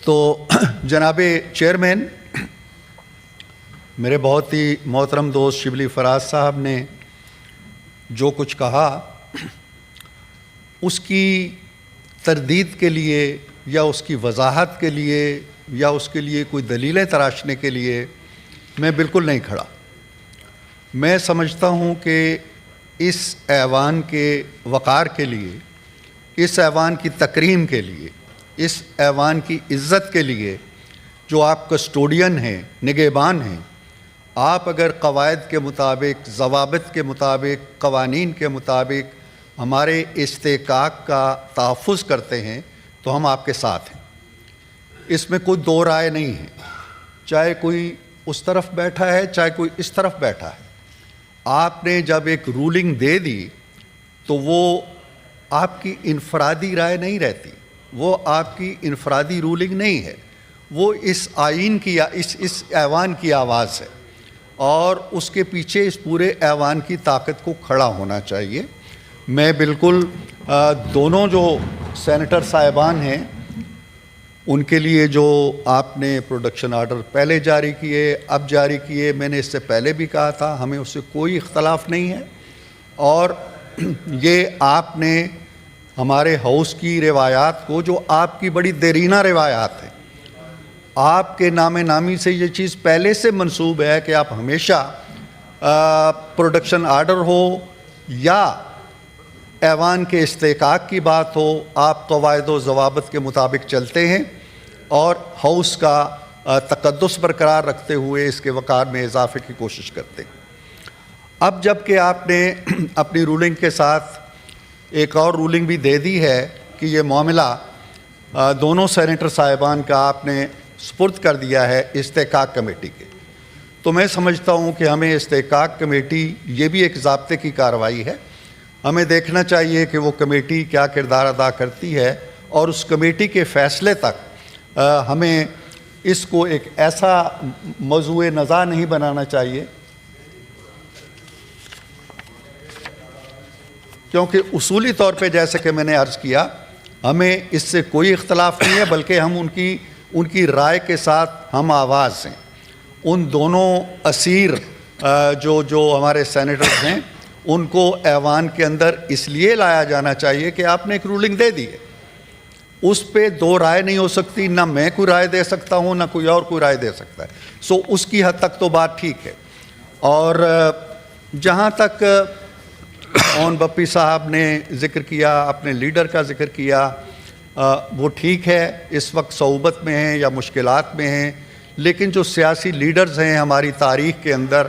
تو جناب چیئرمین، میرے بہت ہی محترم دوست شبلی فراز صاحب نے جو کچھ کہا اس کی تردید کے لیے یا اس کی وضاحت کے لیے یا اس کے لیے کوئی دلیلیں تراشنے کے لیے میں بالکل نہیں کھڑا۔ میں سمجھتا ہوں کہ اس ایوان کے وقار کے لیے، اس ایوان کی تکریم کے لیے، اس ایوان کی عزت کے لیے جو آپ کسٹوڈین ہیں، نگہبان ہیں، آپ اگر قواعد کے مطابق، ضوابط کے مطابق، قوانین کے مطابق ہمارے استحقاق کا تحفظ کرتے ہیں تو ہم آپ کے ساتھ ہیں۔ اس میں کوئی دو رائے نہیں ہے، چاہے کوئی اس طرف بیٹھا ہے چاہے کوئی اس طرف بیٹھا ہے۔ آپ نے جب ایک رولنگ دے دی تو وہ آپ کی انفرادی رائے نہیں رہتی، وہ آپ کی انفرادی رولنگ نہیں ہے، وہ اس آئین کی، اس ایوان کی آواز ہے، اور اس کے پیچھے اس پورے ایوان کی طاقت کو کھڑا ہونا چاہیے۔ میں بالکل دونوں جو سینیٹر صاحبان ہیں ان کے لیے جو آپ نے پروڈکشن آرڈر پہلے جاری کیے، اب جاری کیے، میں نے اس سے پہلے بھی کہا تھا، ہمیں اس سے کوئی اختلاف نہیں ہے، اور یہ آپ نے ہمارے ہاؤس کی روایات کو، جو آپ کی بڑی دیرینہ روایات ہیں، آپ کے نام نامی سے یہ چیز پہلے سے منسوب ہے کہ آپ ہمیشہ پروڈکشن آرڈر ہو یا ایوان کے استحقاق کی بات ہو، آپ قواعد و ضوابط کے مطابق چلتے ہیں اور ہاؤس کا تقدس برقرار رکھتے ہوئے اس کے وقار میں اضافے کی کوشش کرتے ہیں۔ اب جب کہ آپ نے اپنی رولنگ کے ساتھ ایک اور رولنگ بھی دے دی ہے کہ یہ معاملہ دونوں سینیٹر صاحبان کا آپ نے سپرد کر دیا ہے استحقاق کمیٹی کے، تو میں سمجھتا ہوں کہ ہمیں استحقاق کمیٹی، یہ بھی ایک ضابطے کی کارروائی ہے، ہمیں دیکھنا چاہیے کہ وہ کمیٹی کیا کردار ادا کرتی ہے، اور اس کمیٹی کے فیصلے تک ہمیں اس کو ایک ایسا موضوع نزاع نہیں بنانا چاہیے، کیونکہ اصولی طور پہ جیسے کہ میں نے عرض کیا، ہمیں اس سے کوئی اختلاف نہیں ہے، بلکہ ہم ان کی رائے کے ساتھ ہم آواز ہیں۔ ان دونوں اسیر جو ہمارے سینیٹرز ہیں، ان کو ایوان کے اندر اس لیے لایا جانا چاہیے کہ آپ نے ایک رولنگ دے دی ہے، اس پہ دو رائے نہیں ہو سکتی، نہ میں کوئی رائے دے سکتا ہوں نہ کوئی اور کوئی رائے دے سکتا ہے، سو اس کی حد تک تو بات ٹھیک ہے۔ اور جہاں تک اون بپی صاحب نے ذکر کیا، اپنے لیڈر کا ذکر کیا، وہ ٹھیک ہے، اس وقت صعوبت میں ہیں یا مشکلات میں ہیں، لیکن جو سیاسی لیڈرز ہیں ہماری تاریخ کے اندر،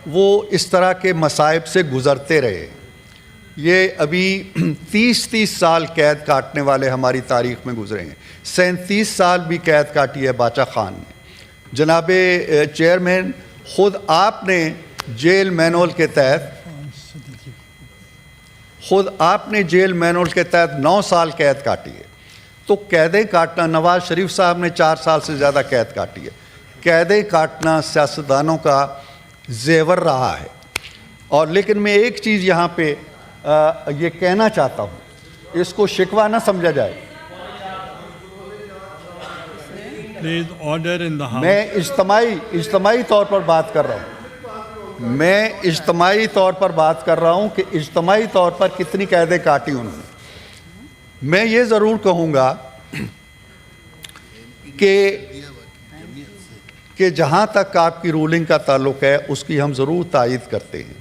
وہ اس طرح کے مصائب سے گزرتے رہے۔ یہ ابھی 30 سال قید کاٹنے والے ہماری تاریخ میں گزرے ہیں، 37 سال بھی قید کاٹی ہے باچا خان نے۔ جناب چیئرمین، خود آپ نے جیل مینول کے تحت 9 سال قید کاٹی ہے، تو قیدیں کاٹنا، نواز شریف صاحب نے 4 سال سے زیادہ قید کاٹی ہے، قیدیں کاٹنا سیاستدانوں کا زیور رہا ہے۔ اور لیکن میں ایک چیز یہاں پہ یہ کہنا چاہتا ہوں، اس کو شکوہ نہ سمجھا جائے، میں اجتماعی طور پر بات کر رہا ہوں، میں اجتماعی طور پر بات کر رہا ہوں کہ اجتماعی طور پر کتنی قیدیں کاٹی انہوں نے۔ میں یہ ضرور کہوں گا کہ جہاں تک آپ کی رولنگ کا تعلق ہے اس کی ہم ضرور تائید کرتے ہیں،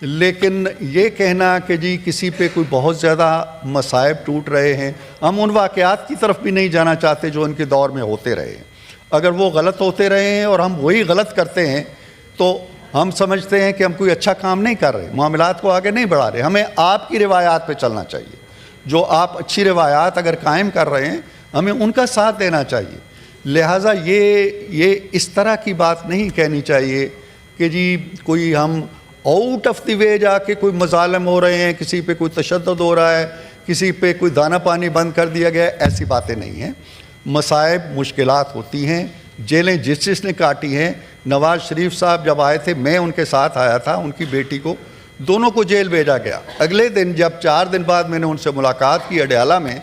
لیکن یہ کہنا کہ جی کسی پہ کوئی بہت زیادہ مصائب ٹوٹ رہے ہیں، ہم ان واقعات کی طرف بھی نہیں جانا چاہتے جو ان کے دور میں ہوتے رہے ہیں۔ اگر وہ غلط ہوتے رہے ہیں اور ہم وہی غلط کرتے ہیں تو ہم سمجھتے ہیں کہ ہم کوئی اچھا کام نہیں کر رہے، معاملات کو آگے نہیں بڑھا رہے۔ ہمیں آپ کی روایات پہ چلنا چاہیے، جو آپ اچھی روایات اگر قائم کر رہے ہیں ہمیں ان کا ساتھ دینا چاہیے۔ لہٰذا یہ اس طرح کی بات نہیں کہنی چاہیے کہ جی کوئی ہم آؤٹ آف دی وے جا کے کوئی مظالم ہو رہے ہیں، کسی پہ کوئی تشدد ہو رہا ہے، کسی پہ کوئی دانہ پانی بند کر دیا گیا ہے، ایسی باتیں نہیں ہیں۔ مصائب، مشکلات ہوتی ہیں، جیلیں جس نے کاٹی ہیں۔ نواز شریف صاحب جب آئے تھے، میں ان کے ساتھ آیا تھا، ان کی بیٹی کو، دونوں کو جیل بھیجا گیا۔ اگلے دن جب 4 دن بعد میں نے ان سے ملاقات کی اڈیالہ میں،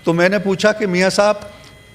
تو میں نے پوچھا کہ میاں صاحب